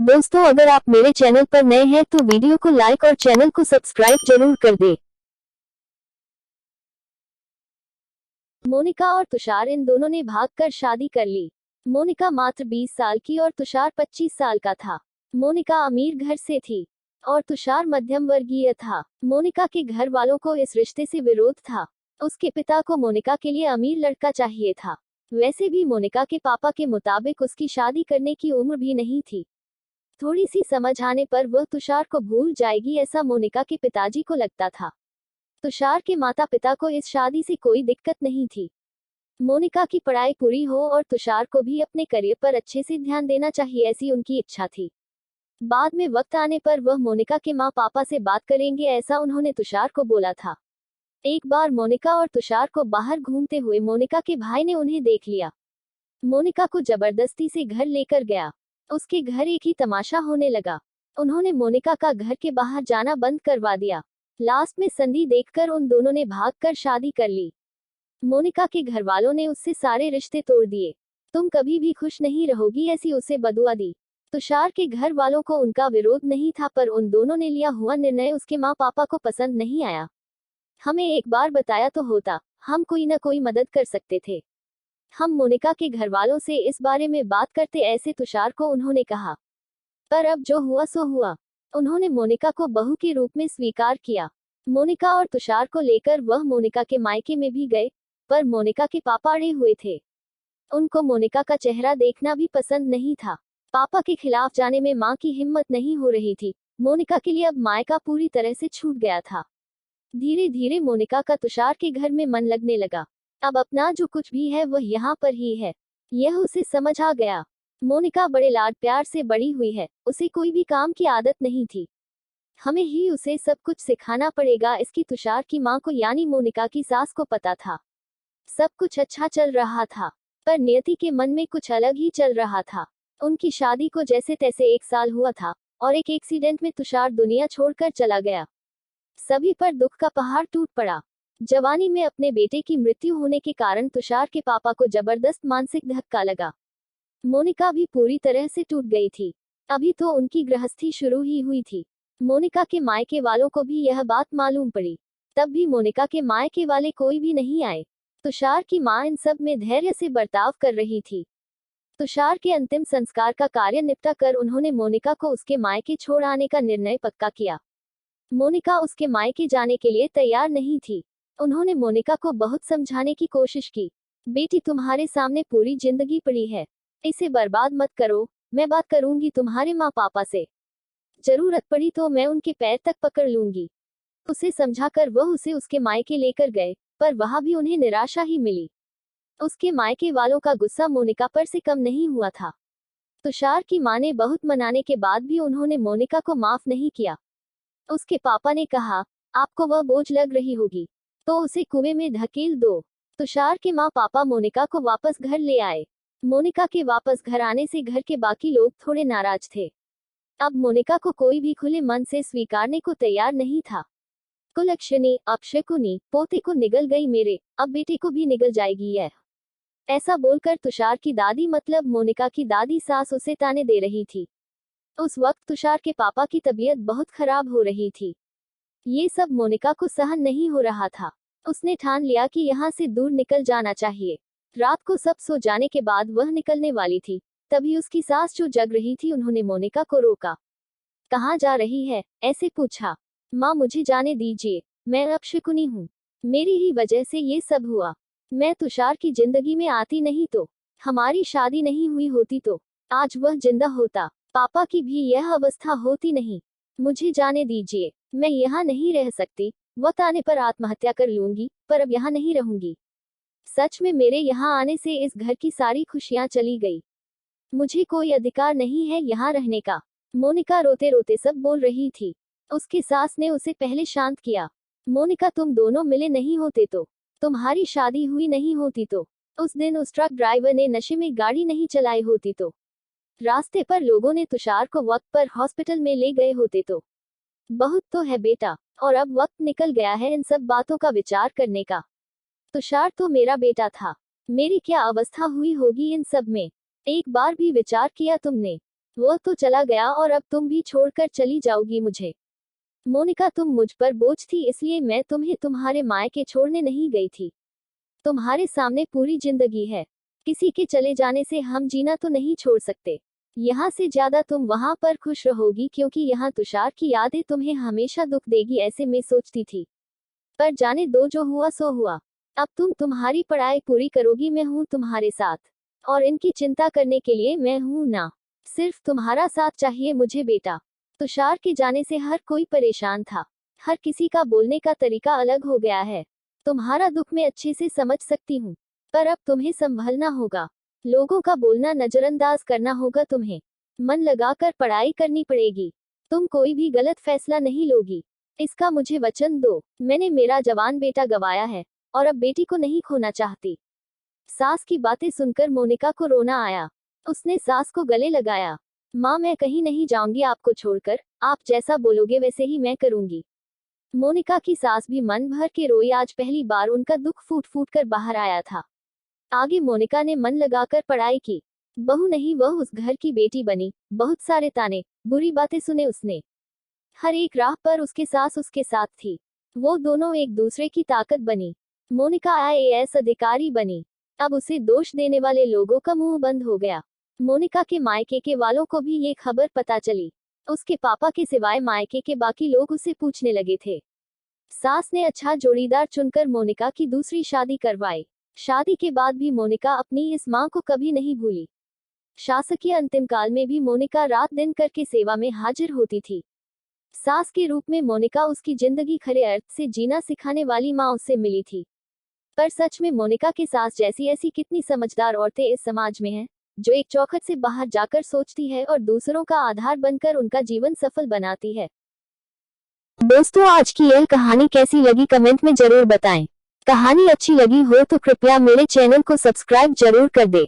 दोस्तों, अगर आप मेरे चैनल पर नए हैं तो वीडियो को लाइक और चैनल को सब्सक्राइब जरूर कर दें। मोनिका और तुषार इन दोनों ने भागकर शादी कर ली। मोनिका मात्र 20 साल की और तुषार 25 साल का था। मोनिका अमीर घर से थी और तुषार मध्यम वर्गीय था। मोनिका के घर वालों को इस रिश्ते से विरोध था। उसके पिता को मोनिका के लिए अमीर लड़का चाहिए था। वैसे भी मोनिका के पापा के मुताबिक उसकी शादी करने की उम्र भी नहीं थी। थोड़ी सी समझ आने पर वह तुषार को भूल जाएगी, ऐसा मोनिका के पिताजी को लगता था। तुषार के माता पिता को इस शादी से कोई दिक्कत नहीं थी। मोनिका की पढ़ाई पूरी हो और तुषार को भी अपने करियर पर अच्छे से ध्यान देना चाहिए, ऐसी उनकी इच्छा थी। बाद में वक्त आने पर वह मोनिका के माँ पापा से बात करेंगे, ऐसा उन्होंने तुषार को बोला था। एक बार मोनिका और तुषार को बाहर घूमते हुए मोनिका के भाई ने उन्हें देख लिया। मोनिका को जबरदस्ती से घर लेकर गया। उसके घर एक ही तमाशा होने लगा। उन्होंने मोनिका का घर के बाहर जाना बंद करवा दिया। लास्ट में संधि देखकर उन दोनों ने भागकर शादी कर ली। मोनिका के घर वालों ने उससे सारे रिश्ते तोड़ दिए। तुम कभी भी खुश नहीं रहोगी, ऐसी उसे बदुआ दी। तुषार के घर वालों को उनका विरोध नहीं था, पर उन दोनों ने लिया हुआ निर्णय उसके माँ पापा को पसंद नहीं आया। हमें एक बार बताया तो होता, हम कोई न कोई मदद कर सकते थे। हम मोनिका के घर वालों से इस बारे में बात करते, ऐसे तुषार को उन्होंने कहा। पर अब जो हुआ सो हुआ। उन्होंने मोनिका को बहू के रूप में स्वीकार किया। मोनिका और तुषार को लेकर वह मोनिका के मायके में भी गए, पर मोनिका के पापा अड़े हुए थे। उनको मोनिका का चेहरा देखना भी पसंद नहीं था। पापा के खिलाफ जाने में मां की हिम्मत नहीं हो रही थी। मोनिका के लिए अब मायका पूरी तरह से छूट गया था। धीरे धीरे मोनिका का तुषार के घर में मन लगने लगा। अब अपना जो कुछ भी है वह यहाँ पर ही है, यह उसे समझ आ गया। मोनिका बड़े लाड प्यार से बड़ी हुई है, उसे कोई भी काम की आदत नहीं थी। हमें ही उसे सब कुछ सिखाना पड़ेगा, इसकी तुषार की माँ को यानी मोनिका की सास को पता था। सब कुछ अच्छा चल रहा था, पर नियति के मन में कुछ अलग ही चल रहा था। उनकी शादी को जैसे तैसे 1 साल हुआ था और एक एक्सीडेंट में तुषार दुनिया छोड़कर चला गया। सभी पर दुख का पहाड़ टूट पड़ा। जवानी में अपने बेटे की मृत्यु होने के कारण तुषार के पापा को जबरदस्त मानसिक धक्का लगा। मोनिका भी पूरी तरह से टूट गई थी। अभी तो उनकी गृहस्थी शुरू ही हुई थी। मोनिका के मायके वालों को भी यह बात मालूम पड़ी। तब भी मोनिका के मायके वाले कोई भी नहीं आए। तुषार की मां इन सब में धैर्य से बर्ताव कर रही थी। तुषार के अंतिम संस्कार का कार्य निपटा कर उन्होंने मोनिका को उसके मायके छोड़ आने का निर्णय पक्का किया। मोनिका उसके मायके जाने के लिए तैयार नहीं थी। उन्होंने मोनिका को बहुत समझाने की कोशिश की। बेटी, तुम्हारे सामने पूरी जिंदगी पड़ी है, इसे बर्बाद मत करो। मैं बात करूंगी तुम्हारे माँ पापा से। जरूरत पड़ी तो मैं उनके पैर तक पकड़ लूंगी। उसे समझाकर वह उसे उसके मायके लेकर गए, पर वहां भी उन्हें निराशा ही मिली। उसके मायके वालों का गुस्सा मोनिका पर से कम नहीं हुआ था। तुषार की मां ने बहुत मनाने के बाद भी उन्होंने मोनिका को माफ नहीं किया। उसके पापा ने कहा, आपको वह बोझ लग रही होगी तो उसे कुएं में धकेल दो। तुषार के माँ पापा मोनिका को वापस घर ले आए। मोनिका के वापस घर आने से घर के बाकी लोग थोड़े नाराज थे। अब मोनिका को कोई भी खुले मन से स्वीकारने को तैयार नहीं था। कुलक्षणी, अपशकुनी, पोते को निगल गई मेरे, अब बेटे को भी निगल जाएगी यह। ऐसा बोलकर तुषार की दादी मतलब मोनिका की दादी सास उसे ताने दे रही थी। उस वक्त तुषार के पापा की तबीयत बहुत खराब हो रही थी। ये सब मोनिका को सहन नहीं हो रहा था। उसने ठान लिया कि यहाँ से दूर निकल जाना चाहिए। रात को सब सो जाने के बाद वह निकलने वाली थी, तभी उसकी सास जो जग रही थी उन्होंने मोनिका को रोका। कहाँ जा रही है, ऐसे पूछा। माँ, मुझे जाने दीजिए, मैं अपशकुनी हूँ। मेरी ही वजह से ये सब हुआ। मैं तुषार की जिंदगी में आती नहीं तो, हमारी शादी नहीं हुई होती तो आज वह जिंदा होता, पापा की भी यह अवस्था होती नहीं। मुझे जाने दीजिए, मैं यहाँ नहीं रह सकती। वक्त आने पर आत्महत्या कर लूंगी, पर अब यहाँ नहीं रहूंगी। सच में मेरे यहाँ आने से इस घर की सारी खुशियाँ चली गई। मुझे कोई अधिकार नहीं है यहाँ रहने का। मोनिका रोते रोते सब बोल रही थी। उसकी सास ने उसे पहले शांत किया। मोनिका, तुम दोनों मिले नहीं होते तो, तुम्हारी शादी हुई नहीं होती तो, उस दिन उस ट्रक ड्राइवर ने नशे में गाड़ी नहीं चलाई होती तो, रास्ते पर लोगों ने तुषार को वक्त पर हॉस्पिटल में ले गए होते तो। बहुत तो है बेटा, और अब वक्त निकल गया है इन सब बातों का विचार करने का। तुषार तो मेरा बेटा था। मेरी क्या अवस्था हुई होगी इन सब में, एक बार भी विचार किया तुमने? वो तो चला गया और अब तुम भी छोड़कर चली जाओगी मुझे। मोनिका, तुम मुझ पर बोझ थी, इसलिए मैं तुम्हें तुम्हारे मायके छोड़ने नहीं गई थी। तुम्हारे सामने पूरी जिंदगी है। किसी के चले जाने से हम जीना तो नहीं छोड़ सकते। यहाँ से ज्यादा तुम वहां पर खुश रहोगी, क्योंकि यहाँ तुषार की यादें तुम्हें हमेशा दुख देगी, ऐसे मैं सोचती थी। पर जाने दो, जो हुआ सो हुआ। अब तुम तुम्हारी पढ़ाई पूरी करोगी, मैं हूँ तुम्हारे साथ। और इनकी चिंता करने के लिए मैं हूँ ना। सिर्फ तुम्हारा साथ चाहिए मुझे बेटा। तुषार के जाने से हर कोई परेशान था। हर किसी का बोलने का तरीका अलग हो गया है। तुम्हारा दुख मैं अच्छे से समझ सकती हूँ। पर अब तुम्हें संभलना होगा। लोगों का बोलना नजरअंदाज करना होगा तुम्हें। मन लगाकर पढ़ाई करनी पड़ेगी। तुम कोई भी गलत फैसला नहीं लोगी। इसका मुझे वचन दो। मैंने मेरा जवान बेटा गवाया है और अब बेटी को नहीं खोना चाहती। सास की बातें सुनकर मोनिका को रोना आया। उसने सास को गले लगाया। माँ, मैं कहीं नहीं जाऊंगी आपको छोड़कर। आप जैसा बोलोगे वैसे ही मैं करूंगी। मोनिका की सास भी मन भर के रोई। आज पहली बार उनका दुख फूट फूट कर बाहर आया था। आगे मोनिका ने मन लगाकर पढ़ाई की। बहू नहीं, वह उस घर की बेटी बनी। बहुत सारे ताने, बुरी बातें सुने उसने। हर एक राह पर उसके सास उसके साथ थी। वो दोनों एक दूसरे की ताकत बनी। मोनिका आईएएस अधिकारी बनी। अब उसे दोष देने वाले लोगों का मुंह बंद हो गया। मोनिका के मायके के वालों को भी ये खबर पता चली। उसके पापा के सिवाय मायके के बाकी लोग उसे पूछने लगे थे। सास ने अच्छा जोड़ीदार चुनकर मोनिका की दूसरी शादी करवाई। शादी के बाद भी मोनिका अपनी इस मां को कभी नहीं भूली। शासकीय अंतिम काल में भी मोनिका रात दिन करके सेवा में हाजिर होती थी। सास के रूप में मोनिका उसकी जिंदगी खरे अर्थ से जीना सिखाने वाली मां उससे मिली थी। पर सच में मोनिका के सास जैसी ऐसी कितनी समझदार औरतें इस समाज में हैं, जो एक चौखट से बाहर जाकर सोचती है और दूसरों का आधार बनकर उनका जीवन सफल बनाती है। दोस्तों, आज की यह कहानी कैसी लगी कमेंट में जरूर बताएं। कहानी अच्छी लगी हो तो कृपया मेरे चैनल को सब्सक्राइब जरूर कर दें।